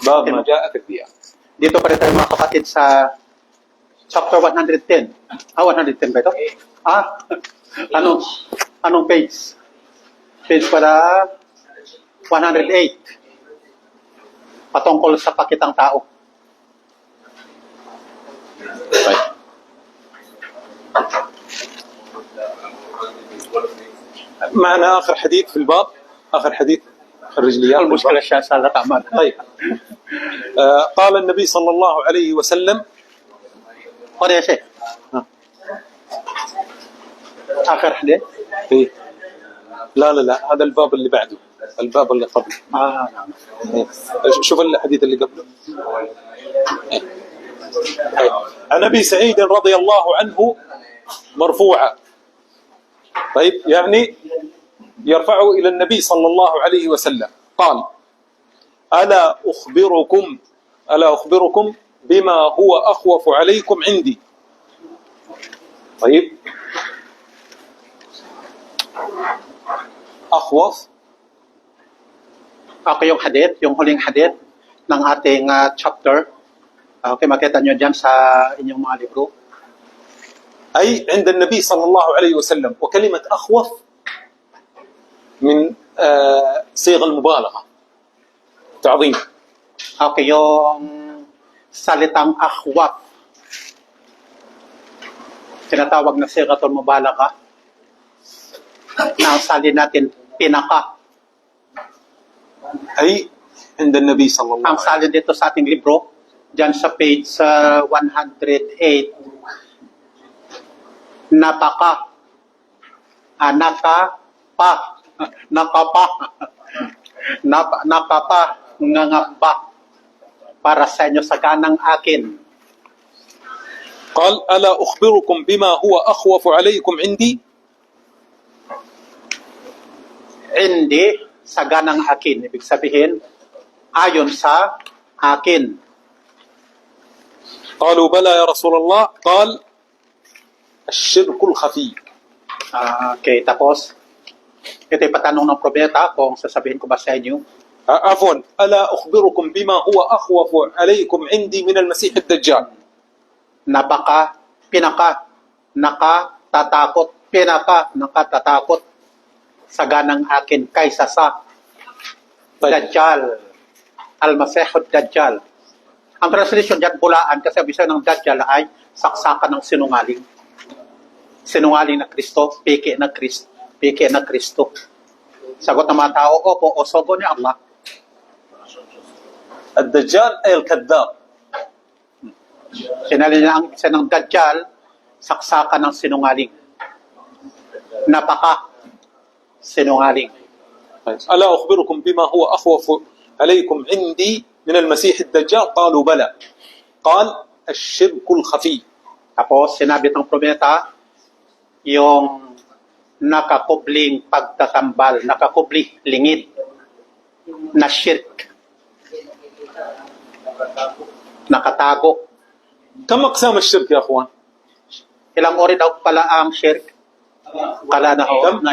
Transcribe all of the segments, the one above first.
باب ما جاء في الديار. Dito pa rin tayo mga kapatid sa chapter 110. 110 ba ito? Anong page? Page para 108. Patungkol sa pakitang tao. طيب. معنا آخر حديث في الباب، آخر حديث الرجليات. المشكلة الشاسعة لا تعمل. طيب. قال النبي صلى الله عليه وسلم. قال يا شيخ. آخر حديث. إيه. لا هذا الباب اللي بعده، الباب اللي قبله. نعم. شوف الحديث اللي قبله. عن أبي سعيد رضي الله عنه مرفوعا. طيب، يعني يرفعه إلى النبي صلى الله عليه وسلم قال: ألا أخبركم بما هو أخوف عليكم عندي. طيب، أخوف. Ako yung hadith, yung huling hadith ng ating chapter. Okay, makita nyo dyan sa inyong mga libro. أي عند النبي صلى الله عليه وسلم. وكلمة أخوف من صيغ المبالغة تعظيم. Okay, yung salitang akhwaf. Tinatawag na sigatul mubalagha. Na salin natin, pinaka. أي عند النبي صلى الله Ang عليه وسلم. salin dito sa ating libro, dyan sa page 108, napaka, nakapa, ngangamba, para sa inyo sa ganang akin. قال: ألا أخبركم بما هو أخوف عليكم عندي. Hindi, sa ganang akin. Ibig sabihin, ayon sa akin. قالوا: بلى يا رسول الله. قال: الشرك الخفي. Okay, tapos, ito yung patanong ng propeta kung sasabihin ko ba sa inyo. عفوا، ألا أخبركم بما هو أخوف عليكم عندي من المسيح الدجال. Nakatatakot sa ganang akin kaysa sa Dajjal, Al-Masihud Dajjal. Ang translation dyan, bulaan, kasi ang bisaya ng Dajjal ay saksakan ng sinungaling. Sinungaling na Kristo, peke na Kristo. Sagot ng mga tao, opo, osogo ni Allah. الدجال أي الكذاب. Sinali niya ang isa ng Dajjal, saksakan ng sinungaling. Sinungaling. ألا أخبركم بما هو أخوف عليكم عندي من المسيح الدجال. قالوا: بلى. قال: الشرك الخفي. Tapos, sinabi ng propeta, yung nakakubling pagtatambal, nakakubli, lingid, na shirk. Nakatago. كم أقسام الشرك يا أخوان؟ Ilang ori daw pala ang shirk? Kala na ho. كم؟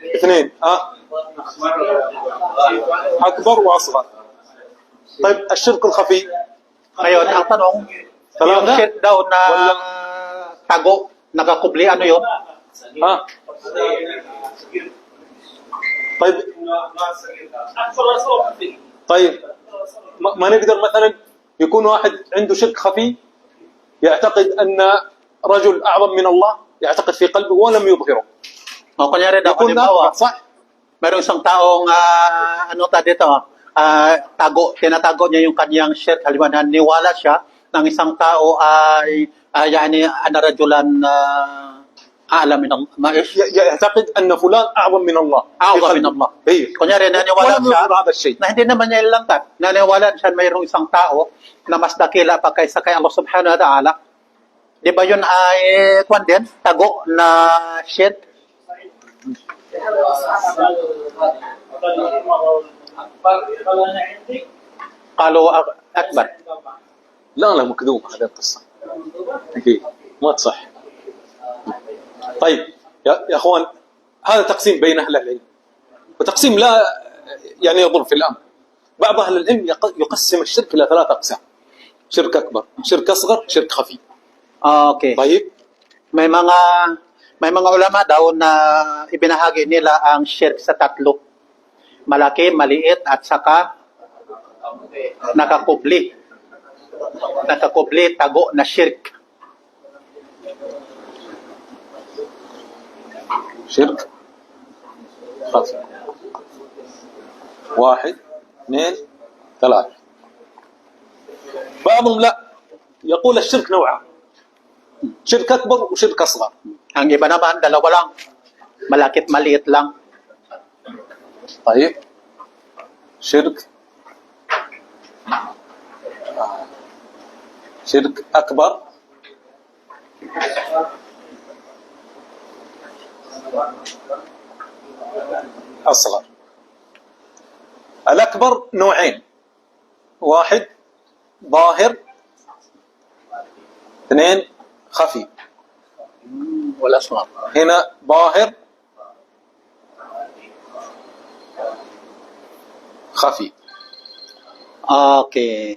اثنين. أكبر وأصغر. طيب، الشرك الخفي. Ngayon, ang tanong, yung shirk daw na tago, nakakubli, ano yun? طيب، ما نقدر مثلا يكون واحد عنده شرك خفي يعتقد أن رجل أعظم من الله، يعتقد في قلبه ولم يظهره. O, kunyari daw, يكون halimbawa, صح. mayroong isang taong, tinatago niya yung kanyang shirk, halimbawa, niwala siya ng isang tao ay, ana rajulan, alam min Allah. يعتقد أن فلان أعظم من الله. أعظم من الله. Kunyari, naniwala ولم siya, يظهر هذا الشيء. na hindi naman niya ilangkat. Naniwala siya mayroong isang tao na mas dakila pa kaysa kay Allah subhanahu wa ta'ala. Di ba yun ay, tago na shirk? قالوا أكبر. لا مكذوب هذه القصة. ما تصح. طيب يا أخوان، هذا تقسيم بين أهل العلم، وتقسيم لا يعني يضر في الأمر. بعض أهل العلم يقسم الشرك إلى 3 أقسام: شرك أكبر، شرك أصغر، شرك خفي. Okay. طيب. May mga ulama daw na ibinahagi nila ang shirk sa 3. Malaki, maliit, at saka nakakubli. Nakakubli, tago na shirk. شرك خفي. 1 2 3. بعضهم لا، يقول الشرك نوعان: شرك أكبر وشرك أصغر. Ang iba naman, dalawa lang. Malaki at maliit lang. طيب. شرك أكبر أصغر. الأكبر نوعين: 1 ظاهر، 2 خفي. Wala smart. هنا ظاهر خفي. Okay.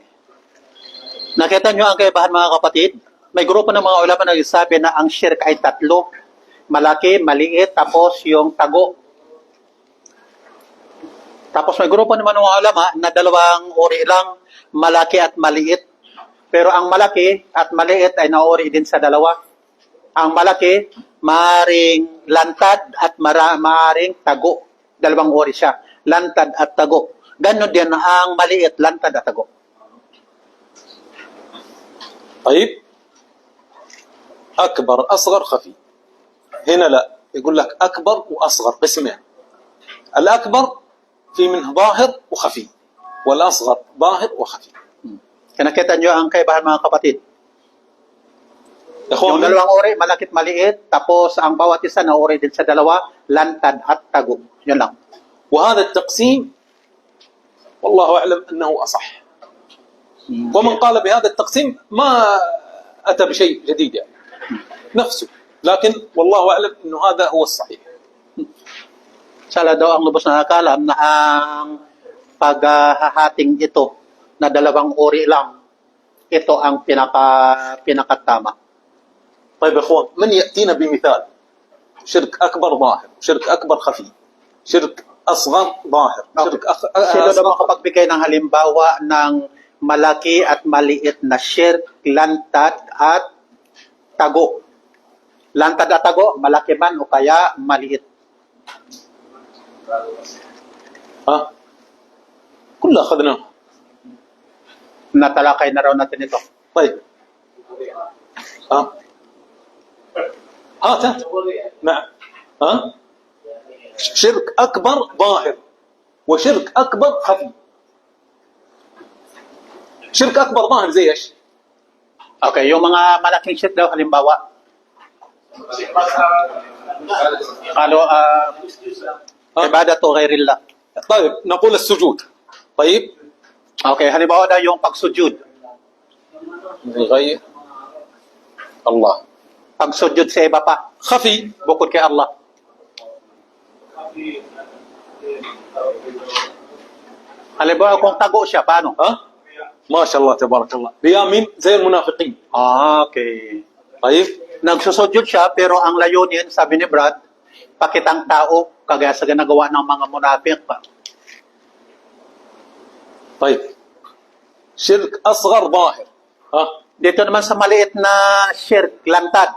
Nakita nyo ang kaibahan mga kapatid? May grupo ng mga ulama na nagsasabi na ang shirk ay 3. Malaki, maliit, tapos yung tago. Tapos may grupo naman ng mga ulama na 2 uri lang, malaki at maliit. Pero ang malaki at maliit ay nauri din sa 2. Ang malaki, maring lantad at maring tago. 2 uri siya, lantad at tago. Ganon din ang maliit, lantad at tago. طيب. أكبر أصغر خفي. هنا لا، يقول لك أكبر وأصغر قسمين: الأكبر في منه ظاهر وخفي، والأصغر ظاهر وخفي. Nakita nyo ang kaibahan mga kapatid? Yung 2 uri, malaki at maliit, tapos ang bawat isa na uri din sa 2, lantad at tago. Yun lang. وهذا التقسيم والله أعلم أنه أصح. ومن قال بهذا التقسيم ما أتى بشيء جديد يعني نفسه، لكن والله أعلم أنه هذا هو الصحيح. Sala daw ang lubos na nakalam na ang paghahating ito na 2 uri lang, ito ang pinakatama. طيب يا اخوان، من ياتينا بمثال شرك اكبر ظاهر، شرك اكبر خفي، شرك اصغر ظاهر، شرك Sino daw makapagbigay ng halimbawa ng malaki at maliit na shirk, lantad at tago? Lantad at tago, malaki man o kaya maliit? ها كلها اخذناه. Natalakay na raw natin ito. طيب. ها هات نعم. ها شرك اكبر ظاهر وشرك اكبر خفي. شرك اكبر ظاهر زي ايش؟ Okay, yung mga malaking shirk daw halimbawa. Kalo ibadatu ghairillah. طيب نقول السجود. طيب. Okay, halimbawa daw yung pagsujud. لغير الله. Pagsujud sa iba pa, خفي. bukod kay Allah. Halimbawa kung tago siya, paano? ها ما شاء الله تبارك الله، رياء من زي المنافقين. Okay. طيب. Nagsusujud siya, pero ang layunin, sabi ni Brad, pakitang tao, kagaya sa ginagawa ng mga munafik pa. طيب. شرك اصغر ظاهر. ها Dito naman sa maliit na shirk, lantad.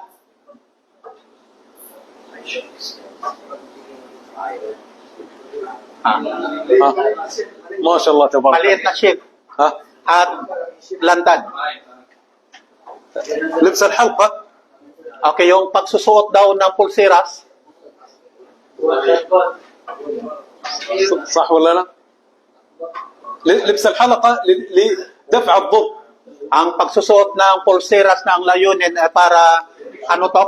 ها ما شاء الله تبارك Maliit الله. na shirk ها at lantad. لبس الحلقة. Okay, yung pagsusuot daw ng pulseras, صح ولا لا؟ لبس الحلقة لدفع الضر. ang pagsusuot ng pulseras na ang layunin ay para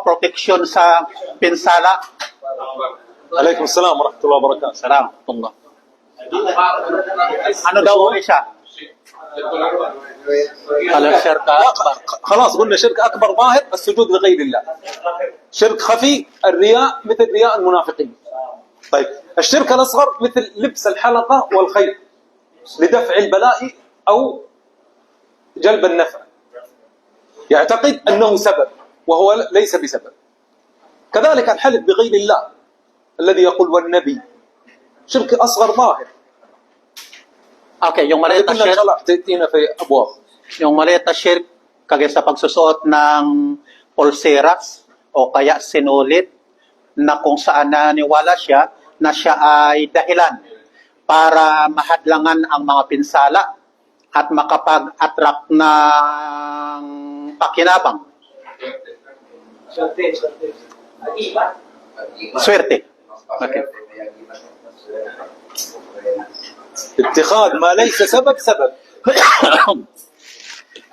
protection sa pinsala. عليكم السلام ورحمة الله وبركاته. Salamatullah. Ano daw uli siya? Shirk akbar. خلاص قلنا شرك أكبر ظاهر السجود لغير الله. شرك خفي الرياء مثل رياء المنافقين. طيب الشرك الأصغر مثل لبس الحلقة والخيط. لدفع البلاء أو جلب النفع، يعتقد أنه سبب وهو ليس بسبب. كذلك الحلف بغير الله الذي يقول والنبي، شرك أصغر ظاهر. Okay, yung maliit na قلنا إن shirk, شاء الله تأتينا في أبواب. yung maliit na shirk, kagaya sa pagsusuot ng pulseras o kaya sinulit na kung saan naniwala siya na siya ay dahilan para mahadlangan ang mga pinsala at makapag-attract ng pakinabang. Swerte. Okay. اتخاذ ما ليس سبب سبب.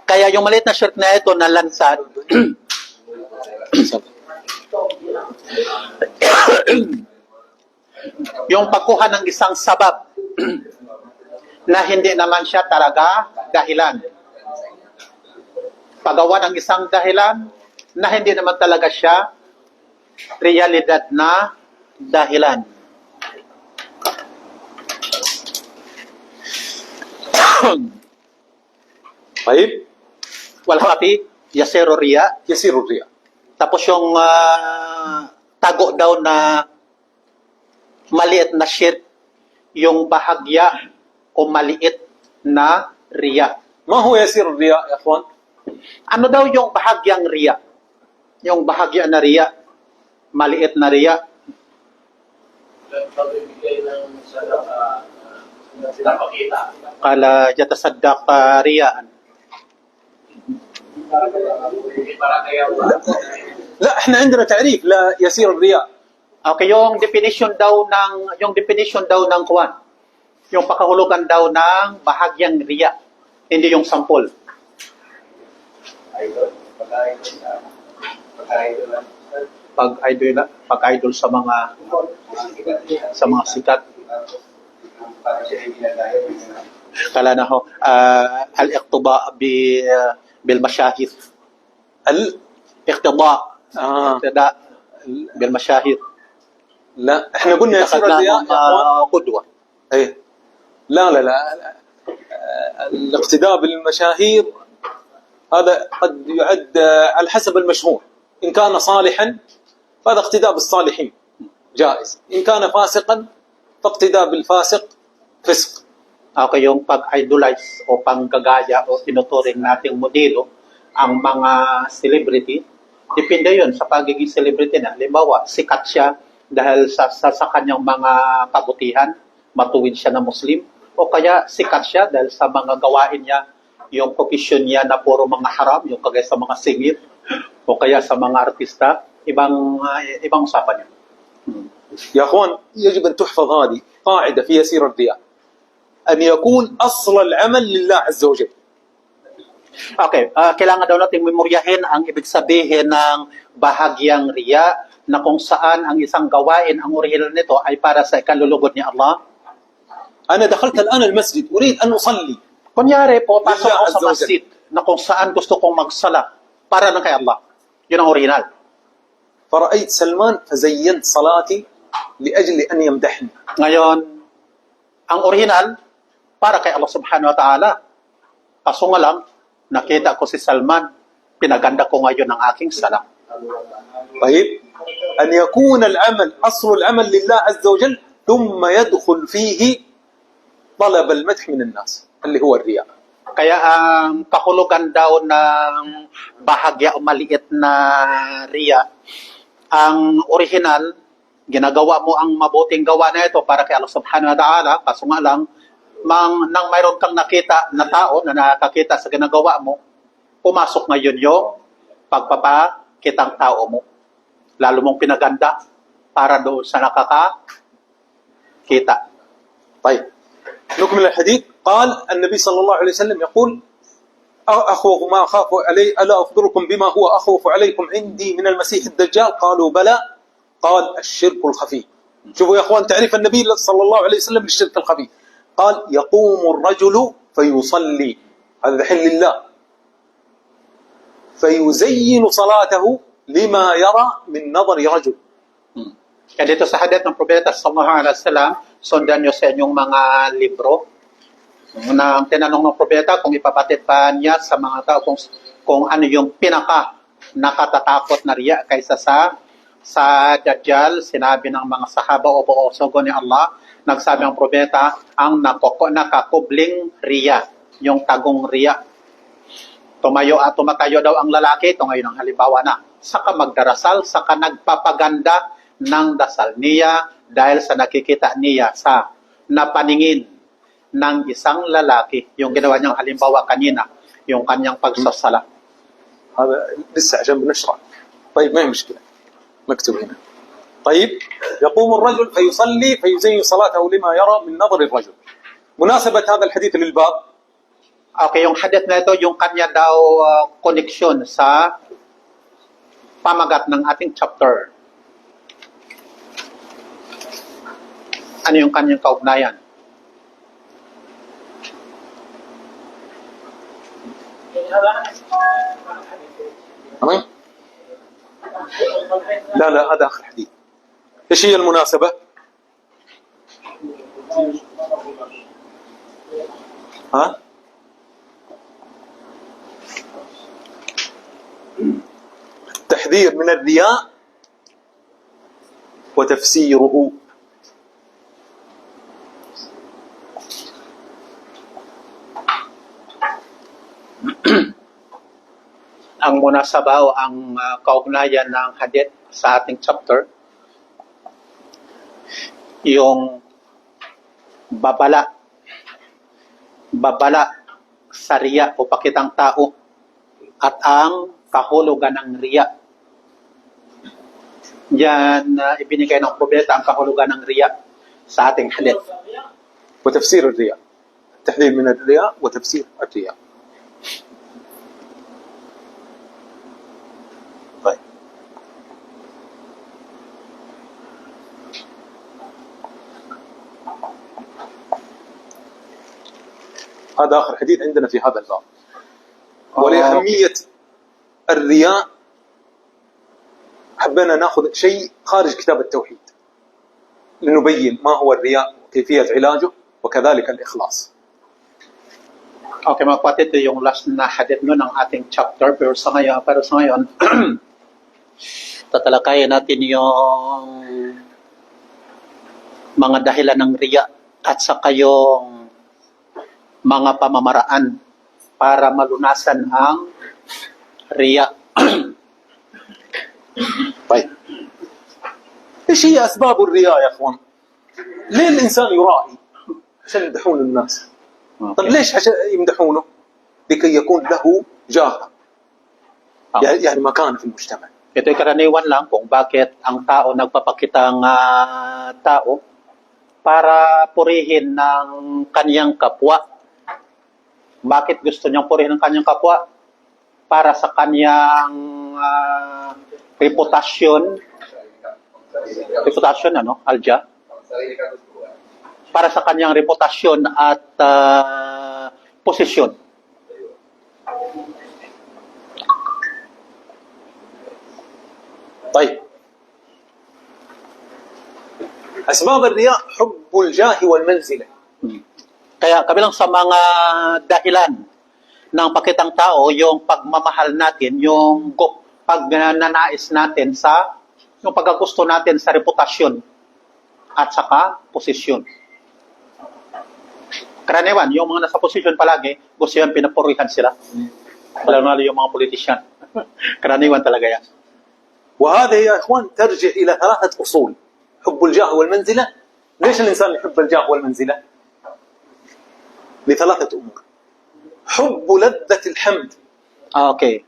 Kaya yung maliit na shirk na ito na lansad, yung pagkuha ng isang sabab na hindi naman siya talaga dahilan. Paggawa ng isang dahilan na hindi naman talaga siya realidad na dahilan. طيب Walhati, yasero riya. يسير الرياء. Tapos yung tago daw na maliit na shirk, yung bahagya o maliit na riya. ما هو يسير الرياء يا أخوان؟ Ano daw yung bahagyang riya? Yung bahagya na riya, maliit na riya. Kala yatasaddaq riyaan. لا احنا عندنا تعريف لا يسير الرياء. Okay, yung definition daw ng kuwan. Yung pakahulugan daw ng bahagyang riya, hindi yung sampol. Pag-idol sa mga sikat. Kala na ho, al-iqtiba bil mashahid. Al-iqtiba bil mashahid. لا احنا قلنا يسير الرياء يا أخوان. قدوة. ايه لا الاقتداء بالمشاهير هذا قد يعد على حسب المشهور. إن كان صالحا فهذا اقتداء بالصالحين جائز، إن كان فاسقا فاقتداء بالفاسق فسق. Okay, yung pag-idolize o panggagaya o tinuturing nating modelo ang mga celebrity, depende yun sa pagiging celebrity na. Halimbawa, sikat siya dahil sa kanyang mga kabutihan, matuwid siya na Muslim, o kaya sikat siya dahil sa mga gawain niya, yung profession niya na puro mga haram, yung kagaya sa mga singit, o kaya sa mga artista, ibang usapan yun. يا أخوان يجب أن تحفظ هذه قاعدة في يسير الرياء، أن يكون أصل العمل لله عز وجل. Okay, kailangan daw natin memoryahin ang ibig sabihin ng bahagyang riya na kung saan ang isang gawain, ang original nito ay para sa ikalulugod ni Allah. أنا دخلت الآن المسجد أريد أن أصلي. Kunyari po, pasok ako sa masjid na kung saan gusto kong magsala para lang kay Allah. Yun ang original. فرأيت سلمان فزينت صلاتي لأجل أن يمدحني. Ngayon, ang original, para kay Allah subhanahu wa ta'ala. Kaso nga lang, nakita ko si Salman, pinaganda ko ngayon ang aking sala. طيب أن يكون العمل أصل العمل لله عز وجل ثم يدخل فيه طلب المدح من الناس اللي هو الرياء. Kaya ang kahulugan daw ng bahagya o maliit na riya, ang original, ginagawa mo ang mabuting gawa na ito para kay Allah subhanahu wa ta'ala, kaso nga lang, nang mayroon kang nakita na tao na nakakita sa ginagawa mo, pumasok ngayon yung pagpapakitang tao mo. Lalo mong pinaganda para doon sa nakakakita. طيب نكمل الحديث. قال النبي صلى الله عليه وسلم يقول أخوف ما أخاف علي ألا أخبركم بما هو أخوف عليكم عندي من المسيح الدجال؟ قالوا بلى. قال الشرك الخفي. شوفوا يا أخوان تعريف النبي صلى الله عليه وسلم للشرك الخفي. قال يقوم الرجل فيصلي، هذا دحين لله، فيزين صلاته لما يرى من نظر رجل. Kaya dito sa hadith ng Propeta sallallahu alaihi wasallam, sundan nyo sa inyong mga libro, Nang tinanong ng propeta kung ipabatid pa niya sa mga tao kung ano yung pinaka nakatatakot na riya kaysa sa Dajjal, sinabi ng mga sahaba o buo sugo ni Allah, nagsabi ang propeta, ang nakakubling riya, yung tagong riya. Tumatayo daw ang lalaki, ito ngayon ang halimbawa na, saka magdarasal, saka nagpapaganda ng dasal niya dahil sa nakikita niya sa napaningin ng isang lalaki, yung ginawa niyang halimbawa kanina, yung kanyang pagsasala. هذا لسه عشان بنشرح. طيب ما هي مشكلة، مكتوب هنا. طيب يقوم الرجل فيصلي فيزين صلاته لما يرى من نظر الرجل. مناسبة هذا الحديث للباب. Okay, yung hadith na ito, yung kanya daw connection sa pamagat ng ating chapter. Ano yung kanyang kaugnayan? تمام؟ لا هذا آخر حديث. إيش هي المناسبة؟ ها؟ التحذير من الرياء وتفسيره. Ang munasaba o ang kaugnayan ng hadith sa ating chapter, yung babala sa riya o pakitang tao at ang kahulugan ng riya. Yan ibinigay ng propeta ang kahulugan ng riya sa ating hadith. وتفسير الرياء. التحذير من الرياء وتفسير الرياء. طيب. هذا آخر حديث عندنا في هذا الباب. ولأهمية الرياء حبينا ناخذ شيء خارج كتاب التوحيد لنبين ما هو الرياء وكيفية علاجه وكذلك الإخلاص. Okay, mga kapatid, ito yung last na hadith no ng ating chapter. Pero sa ngayon, tatalakayin natin yung mga dahilan ng riya at saka yung mga pamamaraan para malunasan ang riya. طيب ايش هي اسباب الرياء يا اخوان؟ ليه الانسان يرائي؟ عشان يمدحون الناس. طيب ليش عشان يمدحونه؟ لكي يكون له جاه، يعني مكانه في المجتمع. Ito'y karaniwan lang kung bakit ang tao nagpapakitang tao para purihin ng kanyang kapwa. Bakit gusto niyang purihin ng kanyang kapwa? Para sa kanyang reputasyon, Alja? Para sa kanyang reputasyon at posisyon. طيب أسباب الرياء حب الجاه والمنزلة. Kaya kabilang sa mga dahilan ng pakitang tao, yung pagmamahal natin, yung pagnanais natin yung pagkagusto natin sa reputasyon at saka posisyon. Karaniwan, yung mga nasa posisyon palagi, gusto yan pinapurihan sila. Lalo yung mga politisyan. Karaniwan talaga yan. وهذا يا إخوان ترجع إلى ثلاثة أصول. حب الجاه والمنزلة. ليش الإنسان يحب الجاه والمنزلة؟ لثلاثة أمور. حب لذة الحمد. Okay.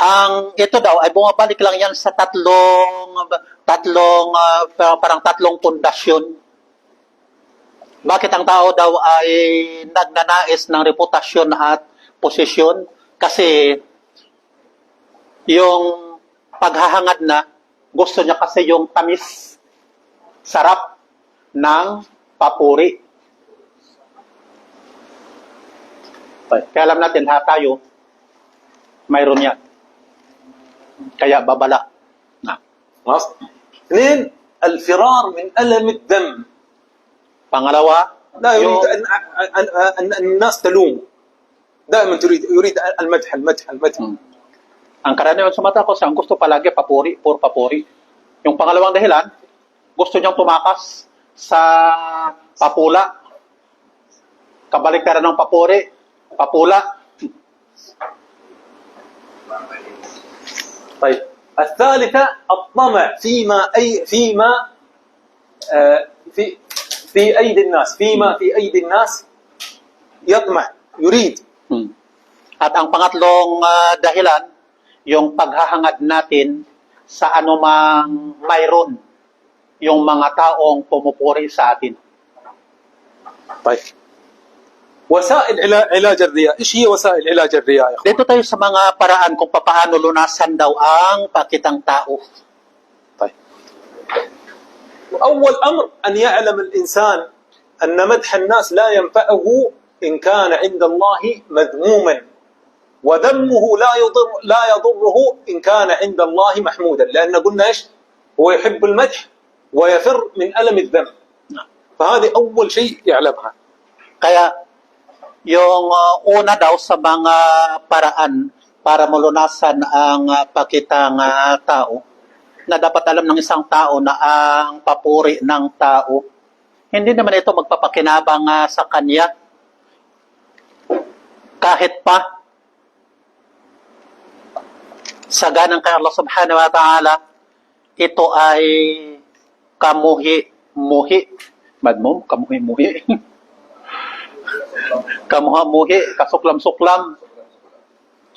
Ang ito daw ay bumabalik lang yan sa parang tatlong pundasyon. Bakit ang tao daw ay nagnanais ng reputasyon at posisyon? Kasi yung paghahangad na, gusto niya kasi yung tamis, sarap ng papuri. Kaya alam natin, tayo, mayroon yan. Kaya babala. خلاص. اثنين الفرار من ألم الذنب. Pangalawa, لا يريد أن الناس تلوم، دائما يريد المدح المدح المدح. Ang karaniwan sa mata ko, ang gusto palagi papuri, puro papuri. Yung pangalawang dahilan, gusto niyang tumakas sa papula. Kabaliktaran ng papuri, papula. طيب الثالثة الطمع فيما في أيدي الناس، فيما في أيدي الناس يطمع يريد. At ang pangatlong dahilan, yung paghahangad natin sa anumang mayroon yung mga taong pumupuri sa atin. طيب وسائل علاج الرياء، ايش هي وسائل علاج الرياء يا اخوان؟ Dito tayo sa mga paraan kung paano lunasan daw ang pakitang tao. طيب أول أمر أن يعلم الإنسان أن مدح الناس لا ينفعه إن كان عند الله مذموما، وذمه لا يضره إن كان عند الله محمودا، لأن قلنا إيش؟ هو يحب المدح ويفر من ألم الذم، فهذه أول شيء يعلمها. Kaya yung una daw sa mga paraan para malunasan ang pakitang tao, na dapat alam ng isang tao na ang papuri ng tao, hindi naman ito magpapakinabang sa kanya. Kahit pa sa ganang kay Allah subhanahu wa ta'ala, ito ay kamuhi-muhi. Madmum, kamuhi-muhi. Kamuha-muhi, kasuklam-suklam,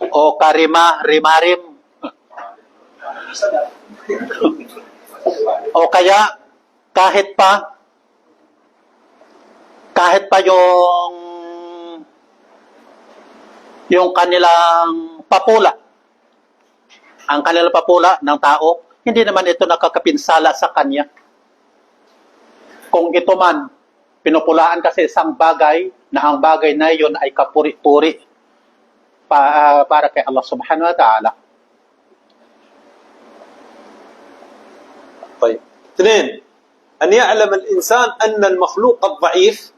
o karima-rimarim. O kaya, kahit pa yung kanilang papula, ang kanilang papula ng tao, hindi naman ito nakakapinsala sa kanya. Kung ito man, pinupulaan kasi isang bagay na ang bagay na yun ay kapuri-puri para kay Allah subhanahu wa ta'ala. طيب اثنين، أن يعلم الإنسان أن المخلوق الضعيف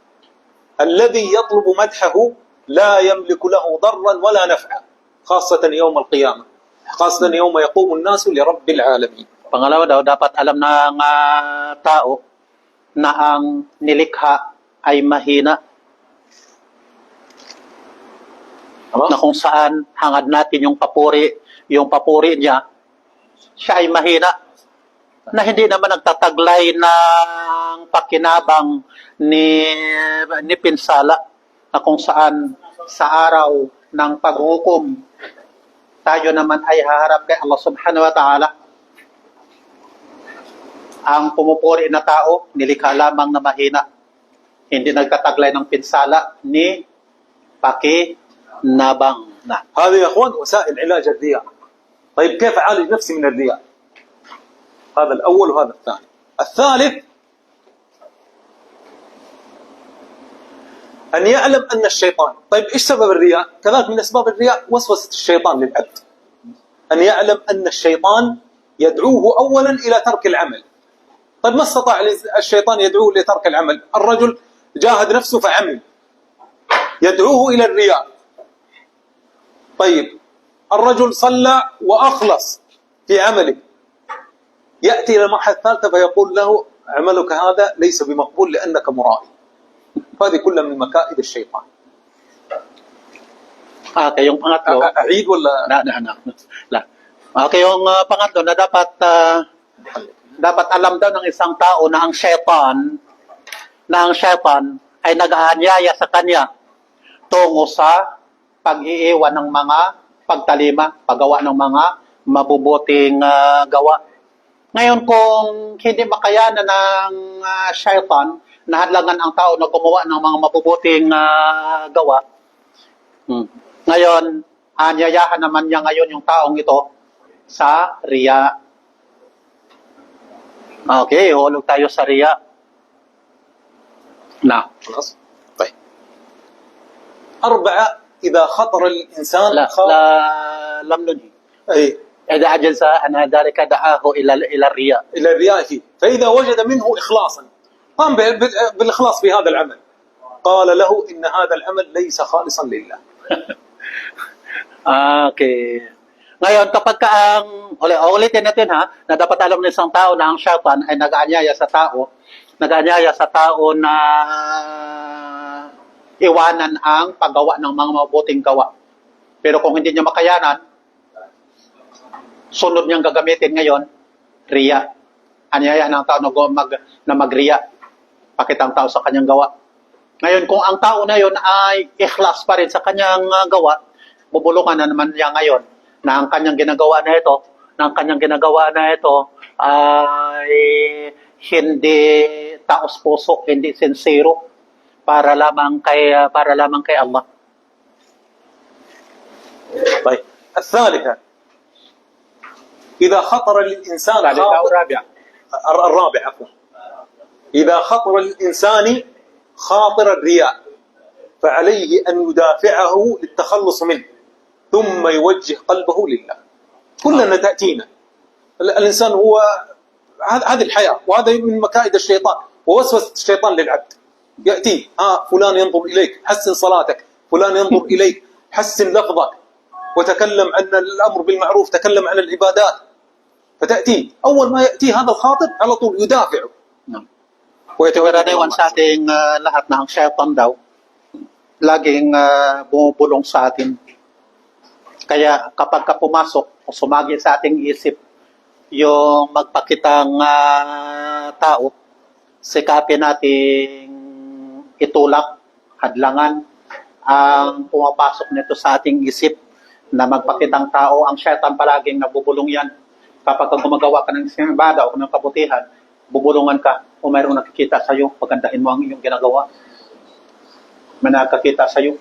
الذي يطلب مدحه لا يملك له ضرا ولا نفعا، خاصة يوم القيامة، خاصة يوم يقوم الناس لرب العالمين. Pangalawa daw, dapat alam ng tao na ang nilikha ay mahina. Na kung saan hangad natin yung papuri niya, siya ay mahina. Na hindi naman nagtataglay ng pakinabang ni pinsala, na kung saan sa araw ng paghukom, tayo naman ay haharap kay Allah subhanahu wa ta'ala. Ang pumupuri na tao, nilikha lamang na mahina. Hindi nagtataglay ng pinsala ni pakinabang na. هذه يا اخوان وسائل علاج الرياء. طيب كيف اعالج نفسي من الرياء؟ هذا الاول وهذا الثاني. الثالث ان يعلم ان الشيطان، طيب ايش سبب الرياء؟ كذلك من اسباب الرياء وسوسه الشيطان للعبد. ان يعلم ان الشيطان يدعوه اولا الى ترك العمل. طيب ما استطاع الشيطان يدعوه لترك العمل، الرجل جاهد نفسه فعمل، يدعوه الى الرياء. طيب الرجل صلى وأخلص في عمله، يأتي إلى المرحلة الثالثة فيقول له عملك هذا ليس بمقبول لأنك مرائي. هذه كلها من مكائد الشيطان. Yung pangatlo, أعيد ولا؟ La. Yung pangatlo na dapat alam daw ng isang tao na ang shaytan ay nag-aanyaya sa kanya tungo sa pag-iiwan ng mga pagtalima, paggawa ng mga mabubuting gawa. Ngayon, kung hindi makayanan ng shaytan na hadlangan ang tao na gumawa ng mga mabubuting gawa, ngayon, anyayahan naman niya ngayon yung taong ito sa riya. Okay, hulog tayo sa riya. Na. خلاص. طيب. أربعة، إذا خطر الإنسان لم ننهي. أي. إذا عجز عن ذلك دعاه إلى الرياء. إلى الرياء فيه، فإذا وجد منه إخلاصا قام بالإخلاص في هذا العمل، قال له إن هذا العمل ليس خالصا لله. Okay. Ngayon, kapag ka ang, ulitin natin ha, na dapat alam ng isang tao na ang syaitan ay nag-aanyaya sa tao na iwanan ang paggawa ng mga mabuting gawa. Pero kung hindi niya makayanan, sunod niyang gagamitin ngayon, riya. Anyaya ng tao na magriya. Pakitang tao sa kanyang gawa. Ngayon, kung ang tao na yon ay ikhlas pa rin sa kanyang gawa, bubulungan na naman niya ngayon na ang kanyang ginagawa na ito ay hindi taos puso, hindi sincero para lamang kay Allah. طيب الثالثة إذا خطر الإنسان الرابع عفوا إذا خطر الإنسان خاطر الرياء فعليه أن يدافعه للتخلص منه ثم يوجه قلبه لله. كلنا تأتينا الإنسان هو هذه الحياة، وهذا من مكائد الشيطان ووسوسة الشيطان للعبد. يأتي فلان ينظر إليك حسن صلاتك، فلان ينظر إليك حسن لفظك، وتكلم عن الأمر بالمعروف، تكلم عن العبادات. فتأتي أول ما يأتي هذا الخاطر على طول يدافعه. Karaniwan sa ating lahat na ang syaitan daw, laging bumubulong sa atin. Kaya kapag ka pumasok o sumagi sa ating isip yung magpakitang tao, sikapin nating itulak, hadlangan ang pumapasok nito sa ating isip na magpakitang tao. Ang syaitan palaging nabubulong yan. Kapag gumagawa ka ng sinabada o ng kabutihan, bubulungan ka o mayroong nakikita sa iyo, pagandahin mo ang iyong ginagawa. May nakakita sa iyo,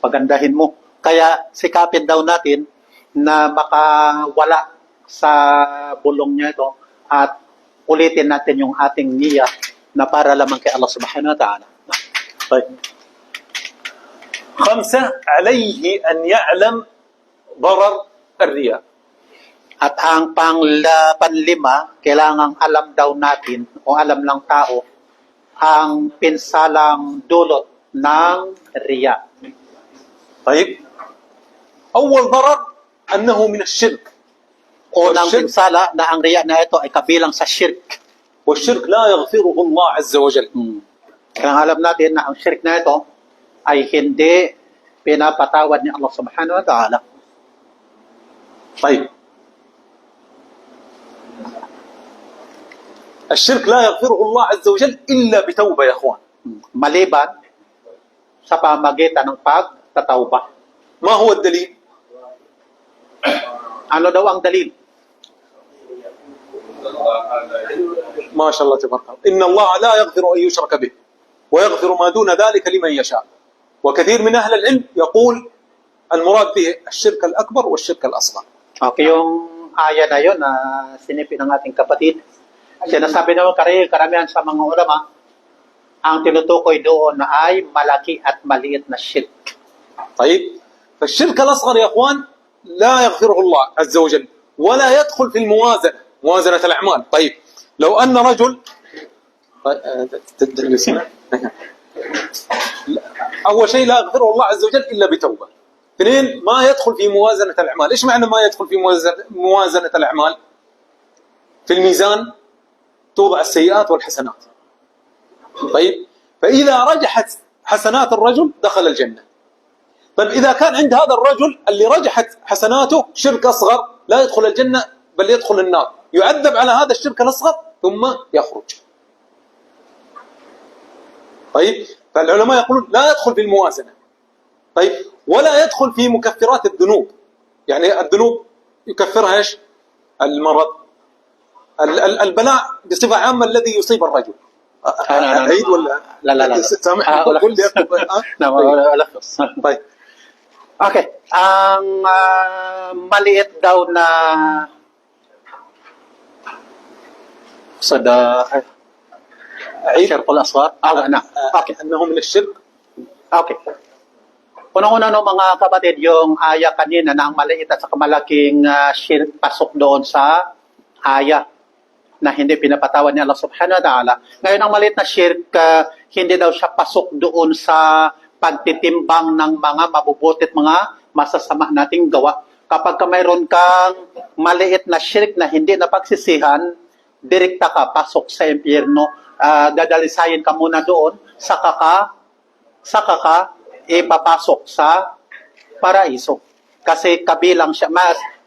pagandahin mo. Kaya sikapin daw natin na makawala sa bulong niya ito at ulitin natin yung ating niya na para lamang kay Allah subhanahu wa ta'ala. طيب. 5 عليه أن يعلم ضرر الرياء. At ang panlima, kailangang alam daw natin o alam ng tao ang pinsalang dulot ng riya. طيب. أول ضرر أنه من الشرك. Unang pinsala na ang riya na ito ay kabilang sa shirk. والشرك لا يغفره الله عز وجل. Kaya alam natin na ang shirk na ito ay hindi pinapatawad ni Allah subhanahu wa ta'ala. طيب. الشرك لا يغفره الله عز وجل إلا بتوبة يا أخوان. Maliban sa pamagitan ng pagtatawbah. ما هو الدليل؟ Ano daw ang dalil? ما شاء الله تبارك الله. إن الله لا يغفر أن يشرك به ويغفر ما دون ذلك لمن يشاء. وكثير من أهل العلم يقول المراد به الشرك الأكبر والشرك الأصغر. Okay, yung aya na yun na sinipin ng ating kapatid. Sinasabi naman karamihan sa mga ulama, ang tinutukoy doon na ay malaki at maliit na shirk. طيب. فالشرك الأصغر يا أخوان لا يغفره الله عز وجل ولا يدخل في موازنة الأعمال. طيب. لو أن رجل تدرسنا أول شيء لا يغفره الله عز وجل إلا بتوبة. 2 ما يدخل في موازنة الأعمال. إيش معنى ما يدخل في موازنة الأعمال؟ في الميزان توضع السيئات والحسنات. طيب. فإذا رجحت حسنات الرجل دخل الجنة. طيب إذا كان عند هذا الرجل اللي رجحت حسناته شرك أصغر لا يدخل الجنة بل يدخل النار، يعذب على هذا الشرك الأصغر ثم يخرج. طيب. فالعلماء يقولون لا يدخل في الموازنة. طيب. ولا يدخل في مكفرات الذنوب. يعني الذنوب يكفرها ايش؟ المرض، البلاء بصفة عامة الذي يصيب الرجل. أعيد ولا؟ لا. سامحني قل لي. طيب. Okay. Ang maliit daw na الشرك الأصغر. Okay. أنه من الشرك. Okay. Unang-una no mga kapatid, yung aya kanina na ang maliit at saka malaking shirk pasok doon sa aya na hindi pinapatawad ni Allah subhanahu wa ta'ala. Ngayon ang maliit na shirk, hindi daw siya pasok doon sa pagtitimbang ng mga mabubuti at mga masasama nating gawa. Kapag ka mayroon kang maliit na shirk na hindi napagsisihan, direkta ka, pasok sa impyerno. Dadalisayin ka muna doon, saka ka ipapasok sa paraiso. Kasi kabilang siya,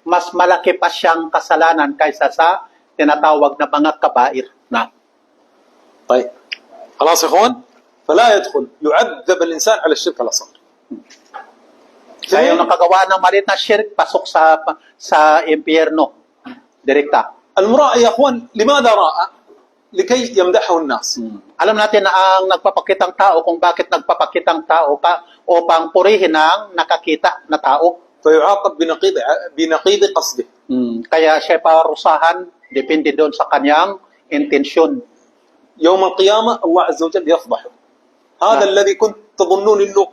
mas malaki pa siyang kasalanan kaysa sa tinatawag na mga kabair na. طيب خلاص يا اخوان فلا يدخل يعذب الانسان على الشرك الاصغر. Kaya yung nakagawa ng maliit na shirk, pasok sa impyerno. Direkta. المراء يا اخوان لماذا راى؟ لكي يمدحه الناس. Alam natin na ang nagpapakitang tao kung bakit nagpapakitang tao upang purihin ang nakakita na tao. فيعاقب بنقيض قصده. Kaya siya parusahan, depende doon sa kanyang intensyon. يوم القيامة الله عز وجل يفضحه. هذا الذي كنت تظنون انه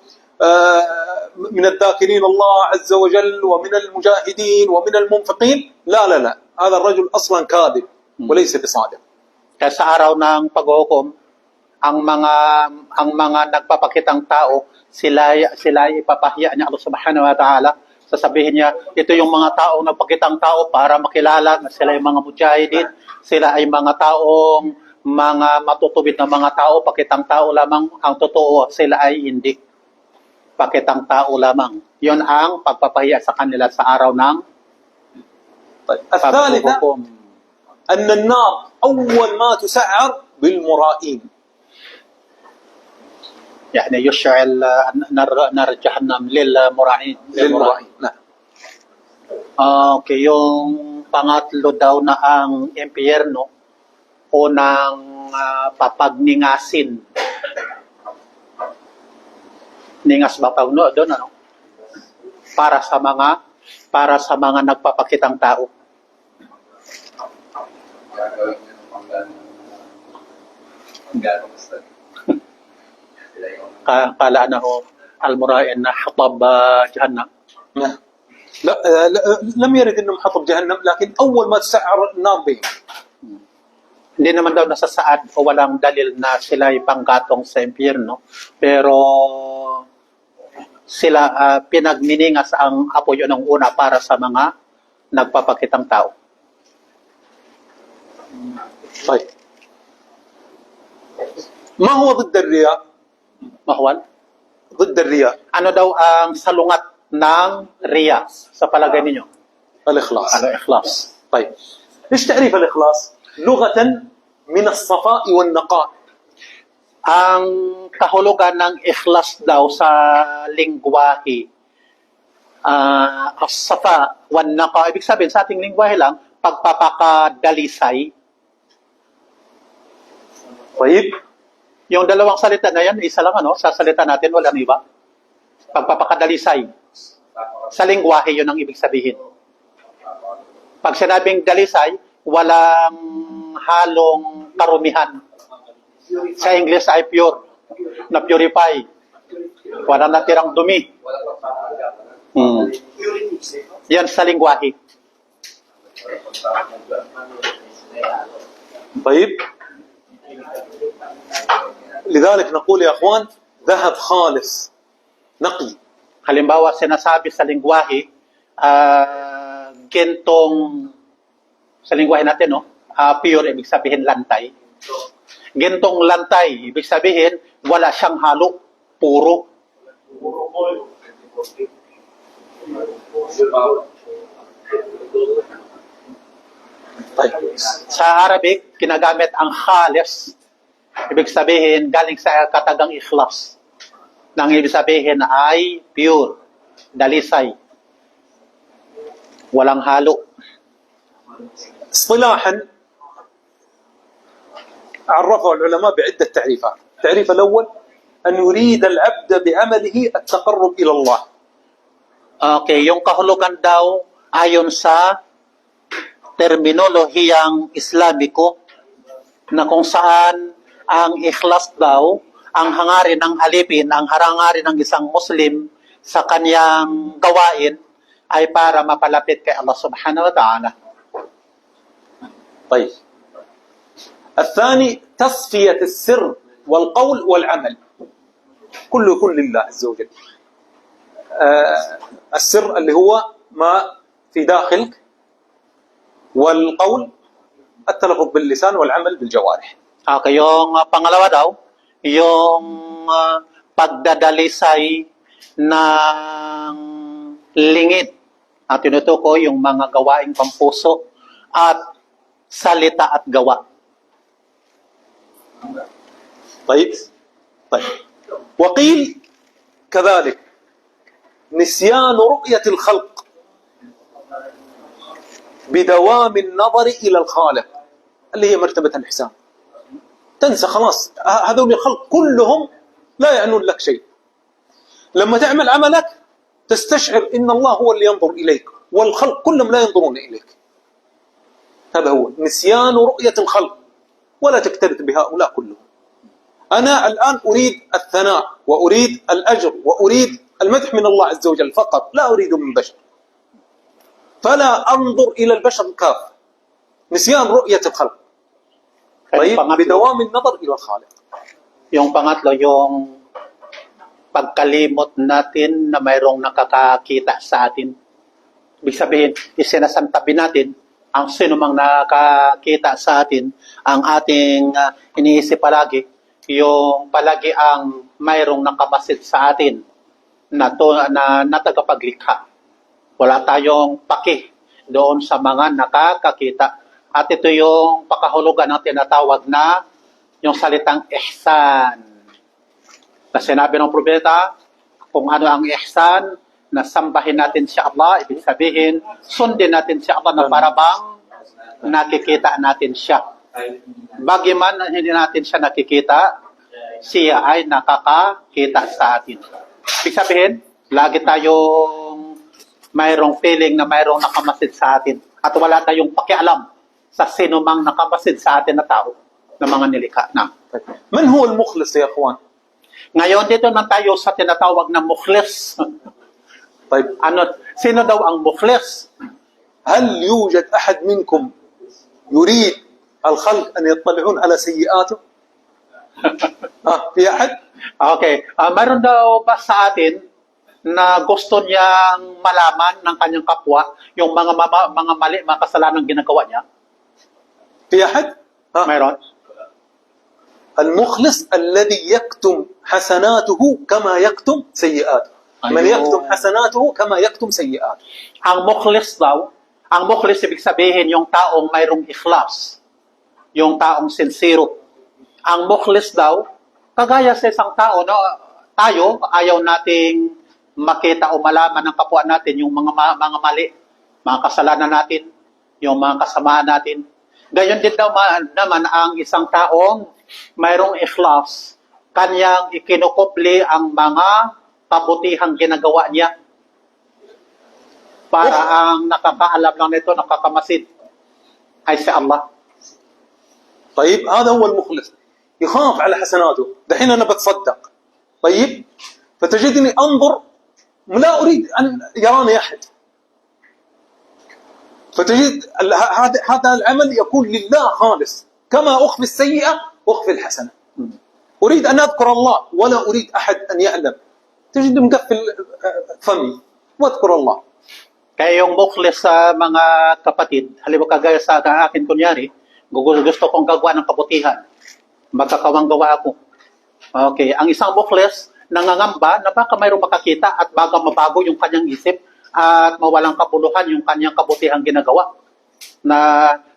من الذاكرين الله عز وجل ومن المجاهدين ومن المنفقين، لا هذا الرجل اصلا كاذب وليس بصادق. Kaya sa araw ng paghukom, ang mga nagpapakitang tao, sila ipapahiya niya Allah Subhanahu wa Ta'ala. Sasabihin niya, ito yung mga taong nagpakitang tao para makilala na sila ay mga mujahidin, sila ay mga taong mga matutubid na mga tao, pakitang tao lamang. Ang totoo, sila ay hindi. Pakitang tao lamang. Yun ang pagpapahiya sa kanila sa araw ng الثالثة paghukom. أن النار أول ما تسعر بالمرائين. يعني يشعل نار جهنم للمراعين. نعم. Okay, yung pangatlo daw na ang impyerno, unang papagningasin. Ningas ba tawag doon, ano? Para sa mga nagpapakitang tao. Kala na ho al-mura'in na hatab jahannam. لا لم يرد انهم حطب جهنم، لكن اول ما تسعر النار بهم. Hindi naman daw nasasaad o walang dalil na sila ay panggatong sa impyerno, pero sila pinagniningas ang apoy ng una para sa mga nagpapakitang tao. طيب ما هو ضد الرياء؟ Mahwal? ضد الرياء Ano daw ang salungat ng riya sa palagay ninyo? الإخلاص. Al-ikhlas. طيب ايش تعريف الإخلاص؟ لغة من الصفاء والنقاء. Ang kahulugan ng ikhlas daw sa lingwahe, as-safa wan naqa, ibig sabihin sa ating lingwahe lang, pagpapakadalisay. طيب Yung dalawang salita na yan, isa lang sa salita natin, walang iba. Pagpapakadalisay. Sa lingwahe yun ang ibig sabihin. Pag sinabing dalisay, walang halong karumihan. Sa English ay pure, na purify. Walang natirang dumi. Yan sa lingwahe. طيب لذلك نقول يا اخوان ذهب خالص نقي. Halimbawa, sinasabi sa lingwahe, gintong, sa lingwahe natin, pure, ibig sabihin lantay. Gintong lantay, ibig sabihin, wala siyang halo, puro. Sa Arabic, kinagamit ang khalis. Ibig sabihin, galing sa katagang ikhlas. Nang ibig sabihin ay pure, dalisay. Walang halo. اصطلاحا عرفه العلماء بعدة تعريفات. التعريف الأول أن يريد العبد بعمله التقرب إلى الله. Okay, yung kahulugan daw ayon sa terminolohiyang Islamiko na kung saan ang ikhlas daw ang hangarin ng alipin, ang hangarin ng isang Muslim sa kanyang gawain ay para mapalapit kay Allah Subhanahu wa Ta'ala. طيب الثاني تصفية السر والقول والعمل كله يكون لله عز وجل. السر اللي هو ما في داخلك، والقول التلفظ باللسان والعمل بالجوارح. Okay, yung pangalawa daw, yung pagdadalisay ng lingid. At tinutukoy yung mga gawaing pampuso at salita at gawa. طيب وقيل كذلك نسيان رؤية الخلق بدوام النظر إلى الخالق اللي هي مرتبة الإحسان. تنسى خلاص هذول الخلق كلهم لا يعنون لك شيء. لما تعمل عملك تستشعر إن الله هو اللي ينظر إليك والخلق كلهم لا ينظرون إليك. هذا هو نسيان رؤية الخلق، ولا تكترث بهؤلاء كلهم. أنا الآن أريد الثناء وأريد الأجر وأريد المدح من الله عز وجل فقط، لا أريد من بشر، فلا أنظر إلى البشر كافة. نسيان رؤية الخلق. طيب بدوام النظر إلى الخالق. Yung pangatlo, yung pagkalimot natin na mayroong nakakakita sa atin. Ibig sabihin, isinasantabi natin ang sino mang nakakita sa atin, ang ating iniisip palagi, yung palagi ang mayroong nakamasid sa atin na tagapaglikha. Wala tayong paki doon sa mga nakakakita. At ito yung pakahulugan ng tinatawag na yung salitang ihsan. Na sinabi ng propeta, kung ano ang ihsan, na sambahin natin si Allah, ibig sabihin, sundin natin si Allah na parabang nakikita natin siya. Bagiman hindi natin siya nakikita, siya ay nakakakita sa atin. Ibig sabihin, lagi tayong mayroong feeling na mayroong nakamasid sa atin at wala tayong pakialam sa sino mang nakamasid sa atin na tao na mga nilikha na. من هو المخلص يا أخوان؟ Ngayon, dito na tayo sa tinatawag na mukhlis. طيب Sino daw ang mukhlis? هل يوجد أحد منكم يريد الخلق أن يطلعون على سيئاته؟ في أحد؟ Okay. Mayroon daw ba sa atin na gusto niyang malaman ng kanyang kapwa yung mga mali, mga kasalanan ginagawa niya? في أحد؟ Mayroon? المخلص الذي يكتم حسناته كما يكتم سيئاته. من يكتم حسناته كما يكتم سيئاته. Ang mukhlis daw, ang mukhlis ibig sabihin yung taong mayroong ikhlas, yung taong sincero. Ang mukhlis daw, kagaya sa isang tao, no, tayo, ayaw nating makita o malaman ng kapwa natin yung mga mali, mga kasalanan natin, yung mga kasamaan natin. Gayon din daw naman ang isang taong mayroong ikhlas, kanyang ikinukupli ang mga kabutihang ginagawa niya para ang nakakaalam lang nito, nakakamasid ay si Allah. طيب هذا هو المخلص يخاف على حسناته. دحين أنا بتصدق طيب فتجدني أنظر لا أريد أن يراني أحد، فتجد هذا العمل يكون لله خالص. كما أخفي السيئة أخفي الحسنة. أريد أن أذكر الله ولا أريد أحد أن يعلم. تجد مقفل فمي واذكر الله. Kaya yung mukhlis sa mga kapatid, halimbawa kagaya sa akin kunyari, gusto kong gagawa ng kabutihan. Magkakawang gawa ako. Okay, ang isang mukhlis nangangamba na baka mayroong makakita at baka mabago yung kanyang isip at mawalang kabuluhan yung kanyang kabutihang ginagawa. Na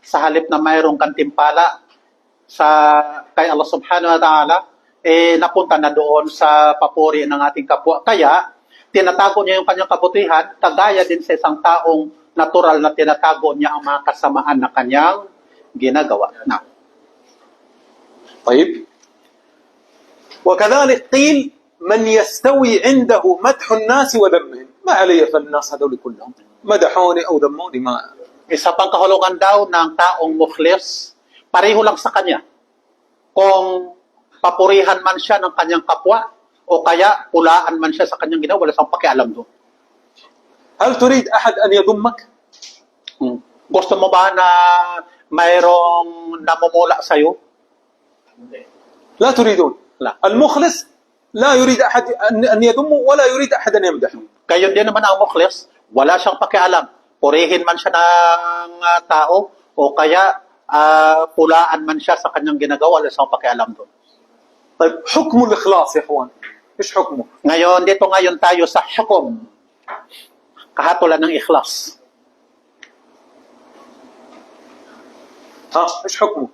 sa halip na mayroong kantimpala kay Allah subhanahu wa ta'ala, napunta na doon sa papuri ng ating kapwa. Kaya, tinatago niya yung kanyang kabutihan, kagaya din sa isang taong natural na tinatago niya ang mga kasamaan na kanyang ginagawa. Na. طيب وكذلك قيل من يستوي عنده مدح الناس وذمهم. ما علي فالناس هذول كلهم مدحوني أو ذموني ما. Isa pang kahulugan daw ng taong mukhlis, pareho lang sa kanya. Kung papurihan man siya ng kanyang kapwa, o kaya pulaan man siya sa kanyang ginawa, wala siyang pakialam doon. هل تريد أحد أن يذمك؟ Gusto mo ba na mayroong namumula sa'yo? لا تريدون. La. المخلص لا يريد أحد أن يذمه ولا يريد أحد أن يمدحه. Gayon din naman ang mukhlis, wala siyang pakialam. Purihin man siya ng tao o kaya pulaan man siya sa kanyang ginagawa, wala siyang pakialam doon. طيب حكم الإخلاص يا إخوان إيش حكمه؟ Ngayon tayo sa hukom. Kahatulan ng ikhlas. ها إيش حكمه؟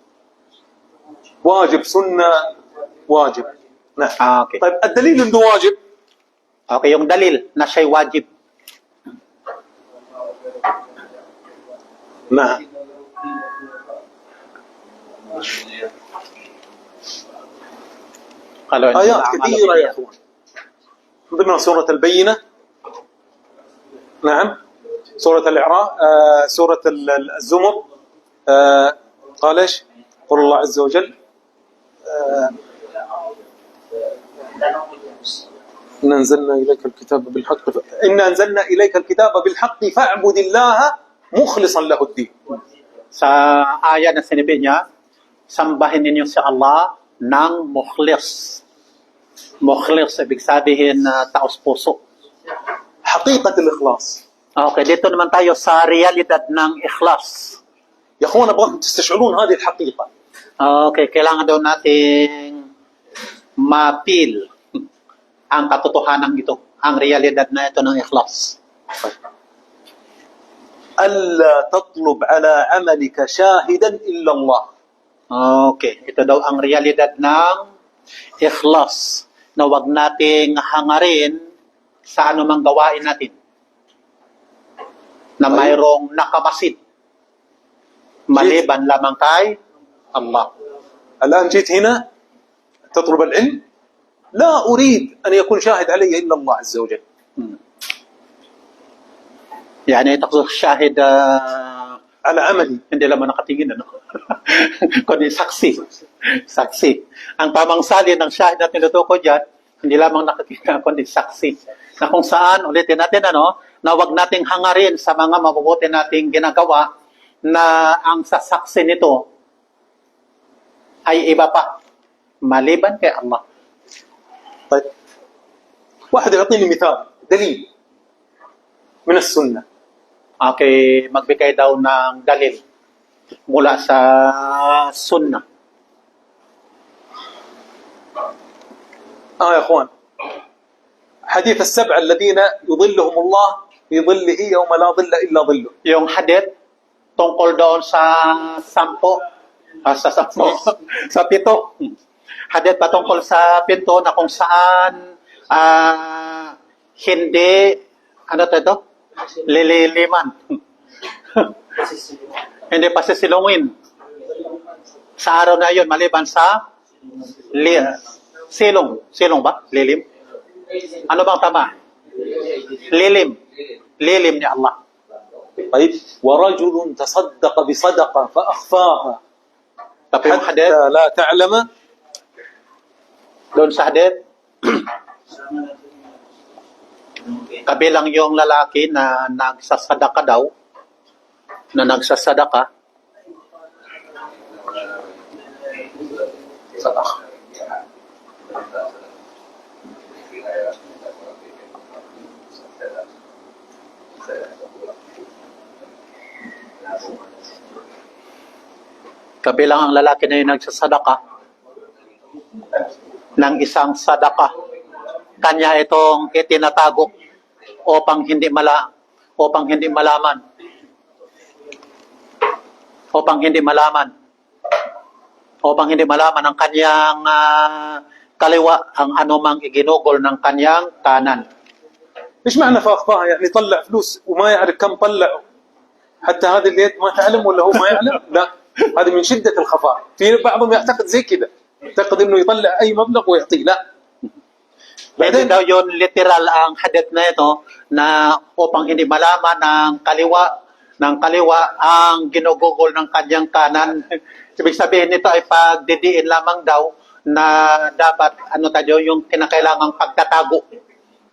واجب سنة واجب. نعم. Okay. طيب الدليل إنه واجب. Okay, yung dalil na siya'y wajib. نعم. آيات كثيرة يا أخوان ضمن سورة البينة. نعم. سورة الإعراف سورة الزمر قال إيش؟ قول الله عز وجل إن أنزلنا إليك الكتاب بالحق فاعبد الله مخلصا له الدين. Sa aya na sinabi niya, sambahin ninyo si Allah ng mukhlis. Mukhlis, ibig sabihin taos puso. حقيقة الإخلاص. Okay, dito naman tayo sa realidad ng ikhlas. يا أخوان أبغاكم تستشعرون هذه الحقيقة. Okay, kailangan daw nating mapil ang katotohanan ito, ang realidad na ito ng ikhlas. ألا تطلب على عملك شاهدا إلا الله. Okay, ito daw ang realidad ng ikhlas na wag nating hangarin sa anumang gawain natin na mayroong nakamasid maliban lamang kay Allah. الآن جيت هنا تطلب العلم لا أريد أن يكون شاهد علي إلا الله عز وجل. Yani taksod shahid على عملي. hindi lamang nakatingin ano. Kundi saksi. Ang tamang salin ng shahid na tinutukoy diyan, hindi lamang nakatingin kundi saksi. Na kung saan ulitin natin na wag nating hangarin sa mga mabubuti nating ginagawa na ang sasaksi nito ay iba pa maliban kay Allah. طيب واحد يعطيني مثال دليل من السنة. Okay, magbigay daw ng dalil mula sa sunnah. يا أخوان حديث السبع الذين يظلهم الله في ظله يوم لا ظل إلا ظله. Yung hadith tungkol doon sa sa pito. Hadith patungkol sa pito na kung saan hindi ito? Lililiman. Hindi pa sisilungin. Sa araw na yun, maliban sa silong. Silong ba? Lilim? Ano bang tama? Lilim. Lilim ni Allah. طيب ورجل تصدق بصدقة فأخفاها حتى لا تعلم. Doon sa hadith, kabilang yung lalaki na nagsasadaka daw, kabilang ang lalaki na yung nagsasadaka ng isang sadaka. Kanya itong itinatago upang hindi malaman ang kanyang kaliwa ang anumang iginugol ng kanyang kanan. إيش معنى فأخفاها؟ يعني يطلع فلوس وما يعرف كم طلع حتى هذه اليد ما تعلم ولا هو ما يعلم؟ لا هذه من شدة الخفاء. في بعضهم يعتقد زي كذا يعتقد إنه يطلع أي مبلغ ويعطيه. لا. Pwede daw yun literal ang hadith na ito na upang hindi malaman ng kaliwa ang ginugugol ng kanyang kanan. Ibig sabihin nito ay pagdidiin lamang daw na dapat yung kinakailangang pagtatago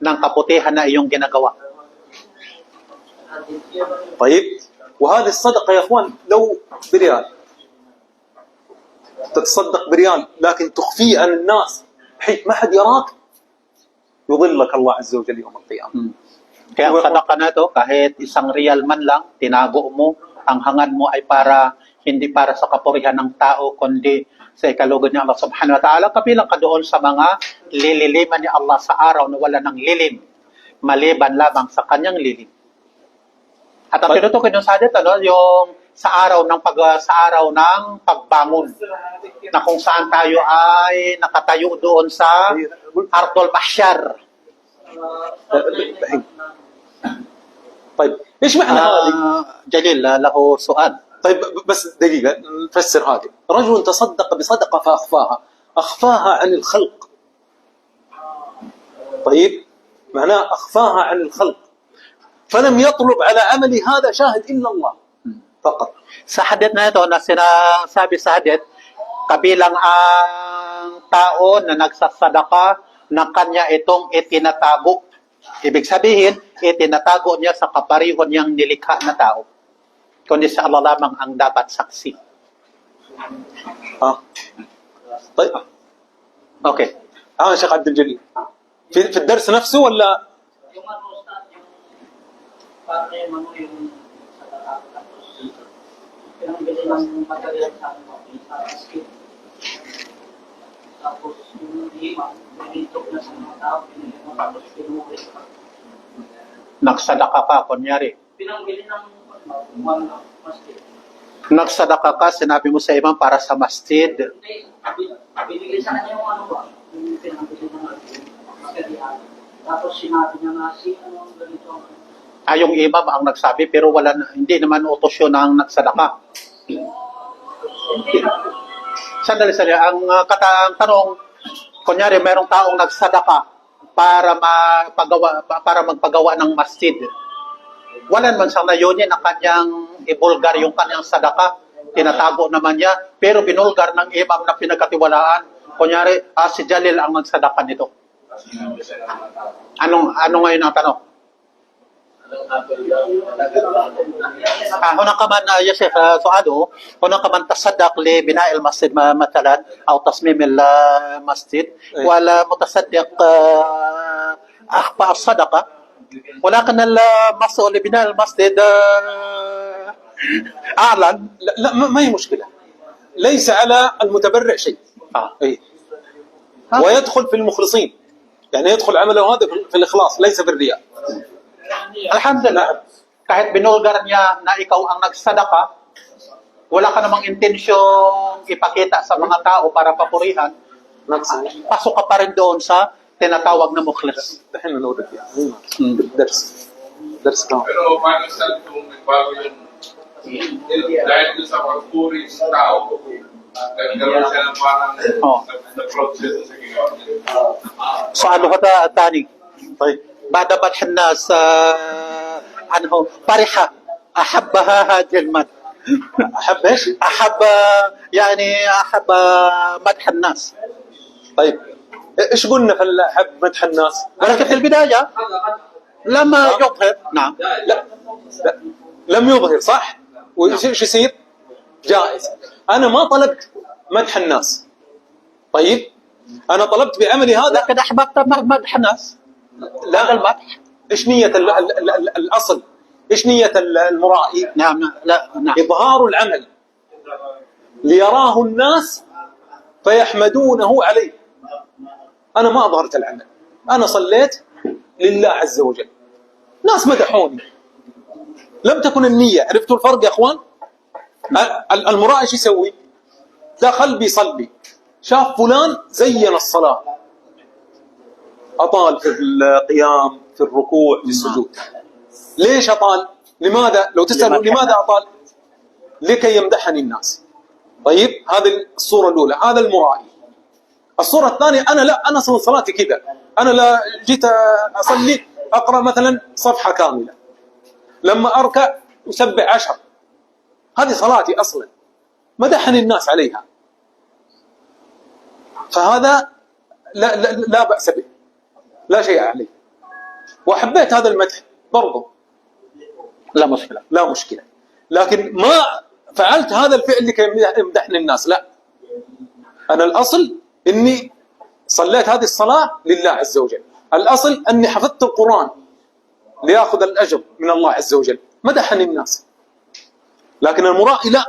ng kaputihan na iyong ginagawa. طيب وهذه الصدقة يا اخوان لو بريال تتصدق بريال لكن تخفيه عن الناس بحيث ما حد يراك يضلك الله عز وجل يوم القيامة. Kaya ang sadaka na ito, kahit isang real man lang, tinago mo, ang hangad mo ay hindi para sa kapurihan ng tao, kundi sa ikalugod ni Allah subhanahu wa ta'ala. Kabilang ka doon sa mga lililiman ni Allah sa araw na wala ng lilim, maliban lamang sa kanyang lilim. At ang tinutukoy doon sa hadith, yung sa araw ng pagbangon, na kung saan tayo ay nakatayo doon sa Ardul Mahsyar. طيب ايش معنى هذه؟ جليل له سؤال. طيب بس دقيقة نفسر هذه. رجل تصدق بصدقة أخفاها عن الخلق. طيب معناه أخفاها عن الخلق فلم يطلب على عملي هذا شاهد إلا الله فقط. Sa hadith na ito na sinasabi sa hadith, kabilang ang tao na nagsasadaka na kanya itong itinatago. Ibig sabihin, itinatago niya sa kaparihon niyang nilikha na tao. Kundi sa Allah lamang ang dapat saksi. طيب Okay. شيخ عبد الجليل في الدرس نفسه ولا Nagsadaka ka, kunyari. Nagsadaka ka, sinabi mo sa imam para sa masjid. Binigay sa kanya yung yung pinambili ng material. Tapos sinabi niya nga ganito. Yung imam ang nagsabi, pero hindi naman utos yun ang nagsadaka. Sandali. Ang tanong, kunyari, mayroong taong nagsadaka para magpagawa ng masjid. Wala naman siyang nayunin na kanyang ibulgar yung kanyang sadaka. Tinatago naman niya, pero binulgar ng imam na pinagkatiwalaan. Kunyari, si Jalil ang nagsadaka nito. Ano ngayon ang tanong? هناك من يا شيخ سؤاله هناك من تصدق لبناء المسجد مثلا او تصميم المسجد ولا متصدق اخفى الصدقه ولكن المسؤول لبناء المسجد اعلن. لا ما هي مشكلة، ليس على المتبرع شيء. ويدخل في المخلصين، يعني يدخل عمله هذا في الإخلاص ليس في الرياء. Alhamdulillah, kahit binulgar niya na ikaw ang nagsadaka, wala ka namang intensyong ipakita sa mga tao para papurihan, pasok ka pa rin doon sa tinatawag na mukhlis. دحين نورد يعني درس كام. Pero paano sa kung nagbago yung dahil sa pagpuri sa tao, nagkaroon siya ng parang na-process sa ginawa niya. سؤال هذا الثاني. طيب بعد مدح الناس عنه فرحة أحبها هذه المدح. أحب إيش؟ أحب مدح الناس. طيب إيش قلنا في أحب مدح الناس؟ ولكن في البداية لما يظهر نعم لا لم يظهر صح؟ وإيش يصير؟ جائز. أنا ما طلبت مدح الناس. طيب أنا طلبت بعملي هذا. لكن أحببت مدح الناس. لا المدح. إيش نية الأصل؟ إيش نية المرائي؟ نعم نعم. إظهار العمل ليراه الناس فيحمدونه عليه. أنا ما أظهرت العمل، أنا صليت لله عز وجل، ناس مدحوني، لم تكن النية. عرفتوا الفرق يا أخوان؟ المرائي إيش يسوي؟ دخل بيصلي، شاف فلان زين الصلاة، أطال في القيام، في الركوع، في السجود. ليش أطال؟ لماذا؟ لو تسألوا لماذا أطال؟ لكي يمدحني الناس. طيب هذه الصورة الأولى، هذا المرائي. الصورة الثانية أنا صلاتي كذا، أنا لا جيت أصلي أقرأ مثلا صفحة كاملة، لما أركع أسبح 10. هذه صلاتي أصلا، مدحني الناس عليها، فهذا لا بأس به، لا شيء عليه. وحبيت هذا المدح برضه، لا مشكلة، لكن ما فعلت هذا الفعل لكي يمدحني الناس، لا. أنا الأصل إني صليت هذه الصلاة لله عز وجل. الأصل أني حفظت القرآن ليأخذ الأجر من الله عز وجل مدحا للناس، لكن المرائي لا،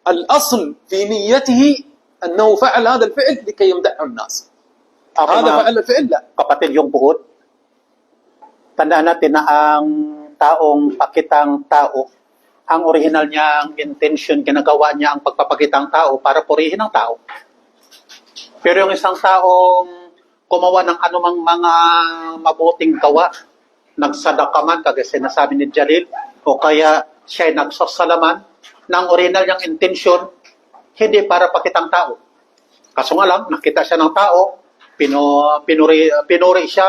الأصل في نيته أنه فعل هذا الفعل لكي يمدحه الناس. هذا فعل الفعل لا. Kapatid yung buod, tandaan natin na ang taong pakitang tao, ang original niyang intention, ginagawa niya ang pagpapakitang tao para purihin ang tao. Pero yung isang taong gumawa ng anumang mga mabuting gawa, nagsadaka man, kagaya sinasabi ni Jalil, o kaya siya ay nagsasalaman, ng original niyang intention, hindi para pakitang tao. Kaso nga lang, nakita siya ng tao, pinuri siya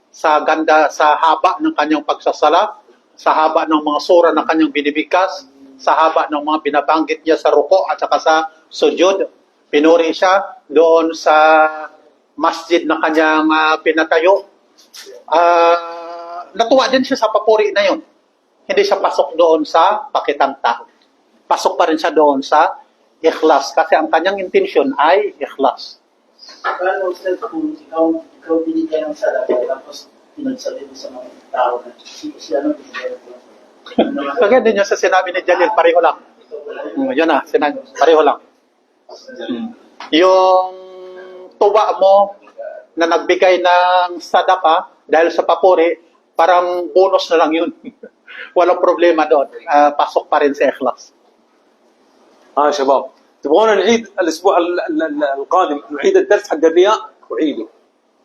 sa ganda, sa haba ng kanyang pagsasala, sa haba ng mga sura na kanyang binibigkas, sa haba ng mga binabanggit niya sa ruko at saka sa sujud. Pinuri siya doon sa masjid na kanyang pinatayo. Natuwa din siya sa papuri na yun. Hindi siya pasok doon sa pakitang tao. Pasok pa rin siya doon sa ikhlas kasi ang kanyang intention ay ikhlas. Paano kung ikaw binigyan ng sadaka tapos pinagsabi mo sa mga tao na siya nang binigyan ko? Kaya din yun sa sinabi ni Jalil, pareho lang. Yun na, pareho lang. Yung tuwa mo na nagbigay ng sadaka dahil sa papuri, parang bonus na lang yun. Walang problema doon. Pasok pa rin sa ikhlas. شباب تبغون نعيد الاسبوع القادم نعيد الدرس حق الرياء وعيده.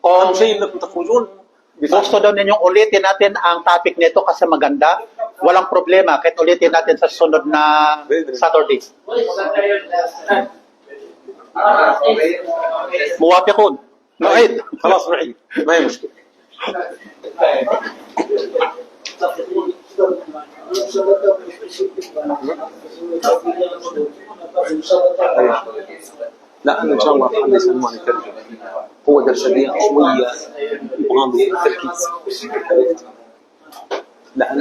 اهم شيء انكم تخرجون Gusto daw ninyong ulitin natin ang topic nito kasi maganda. Walang problema kahit ulitin natin sa sunod na Saturday. موافقون نعيد خلاص نعيد ما هي مشكله. لا ان شاء الله محمد سلمان يترجم. هو درس الرياض شويه يبغى تركيز لعل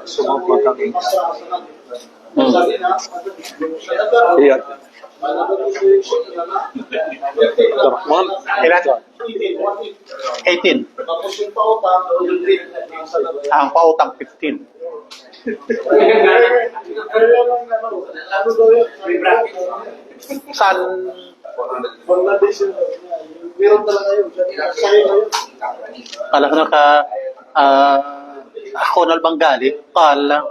الشباب ما كانوا هي عبد الرحمن 18. Ang pautang 15. Saan? Kalak ka أخونا البنغالي قال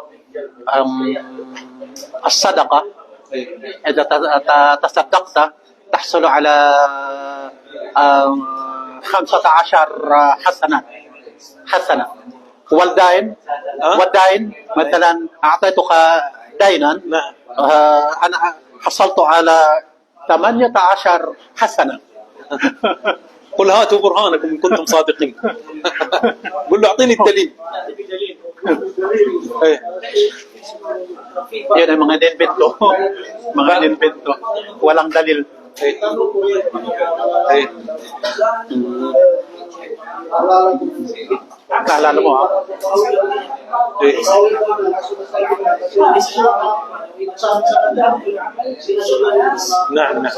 الصدقة إذا تصدقت تحصل على 15 حسنة والدين مثلا أعطيتك دينا أنا حصلت على 18 حسنة. قل هاتوا برهانكم إن كنتم صادقين. قل له أعطيني الدليل. Yan ang mga invento. Mga invento. Walang dalil. Kaalala mo ha? نعم نعم.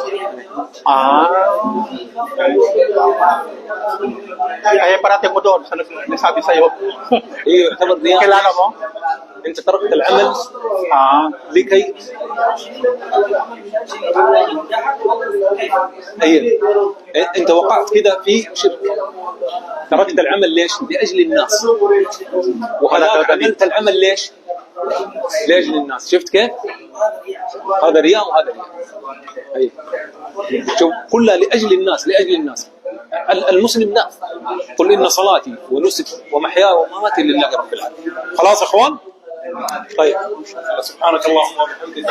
Kaya parating mo doon sa nasabi sa'yo. يعتبر رياض. Kilala mo? أنت تركت العمل لكي أنت وقعت كذا في شرك. تركت العمل ليش؟ لأجل الناس. وهذا عملت العمل ليش؟ لأجل الناس. شفت كيف؟ هذا رياء وهذا رياء. أي شوف كلها لأجل الناس لأجل الناس. المسلم لا. قل إن صلاتي ونسكي ومحياي ومماتي لله رب العالمين. خلاص يا إخوان؟ طيب سبحانك اللهم وبحمدك.